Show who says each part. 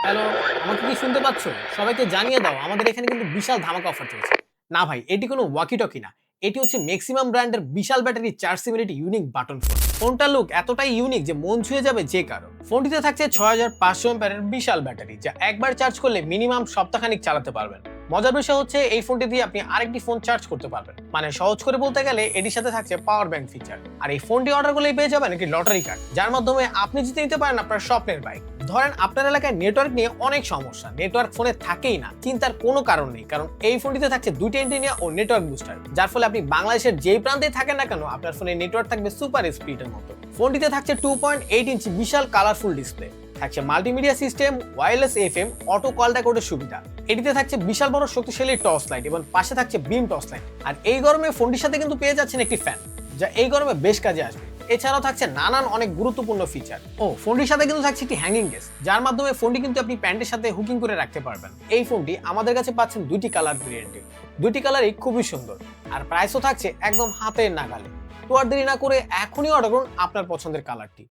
Speaker 1: Hello, আমাকে কি শুনতে পাচ্ছ? সবাইকে জানিয়ে দাও আমাদের এখানে কিন্তু বিশাল ধামাকা অফার চলছে। না ভাই, এটি কোনো ওয়াকি-টকি না। এটি হচ্ছে ম্যাক্সিমাম ব্র্যান্ডের বিশাল ব্যাটারি চার্জেবিলিটি ইউনিক বাটন ফোন। ফোনটার লুক এতটাই ইউনিক যে মন ছুঁয়ে যাবে যে কারো। ফোনটিতে থাকছে 6500 এর বিশাল ব্যাটারি, যা একবার চার্জ করলে মিনিমাম সপ্তাহখানেক চালাতে পারবেন। মজার বিষয় হচ্ছে এই ফোনটি দিয়ে আপনি আরেকটি ফোন চার্জ করতে পারবেন। মানে সহজ করে বলতে গেলে এটির সাথে থাকছে পাওয়ার ব্যাংক ফিচার। আর এই ফোনটি অর্ডার করলেই পেয়ে যাবেন একটি লটারি কার্ড, যার মাধ্যমে আপনি জিতে নিতে পারেন আপনার স্বপ্নের বাইক। ধরেন আপনার এলাকায় নেটওয়ার্ক নিয়ে অনেক সমস্যা, নেটওয়ার্ক ফোনে থাকেই না, চিন্তার কোনো কারণ নেই, কারণ এই ফোনটিতে থাকছে দুইটি অ্যান্টেনা ও নেটওয়ার্ক বুস্টার, যার ফলে আপনি বাংলাদেশের যেই প্রান্তেই থাকেন না কেন আপনার ফোনে নেটওয়ার্ক থাকবে সুপার স্পিডের মতো। ফোনটিতে থাকছে 2.8 ইঞ্চি বিশাল কালারফুল ডিসপ্লে, থাকছে multimedia system, wireless FM, auto call রেকর্ডের সুবিধা। এটিতে থাকছে বিশাল বড় শক্তিশালী টর্চ লাইট এবং পাশে থাকছে বিম টর্চ লাইট। আর এই গরমে ফোনটির সাথে কিন্তু পেয়ে যাচ্ছেন একটি ফ্যান, যা এই গরমে বেশ কাজে আসবে। এছাড়াও থাকছে নানান অনেক গুরুত্বপূর্ণ ফিচার। ফোনটির সাথে কিন্তু থাকছে একটি হ্যাঙ্গিং কেস, যার মাধ্যমে ফোনটি কিন্তু আপনি প্যান্টের সাথে হুকিং করে রাখতে পারবেন। এই ফোনটি আমাদের কাছে পাচ্ছেন দুইটি কালার ভেরিয়েন্টে, দুইটি কালারই খুবই সুন্দর, আর প্রাইসও থাকছে একদম হাতের নাগালে। তো আর দেরি না করে এখনই অর্ডার করুন আপনার পছন্দের কালারটি।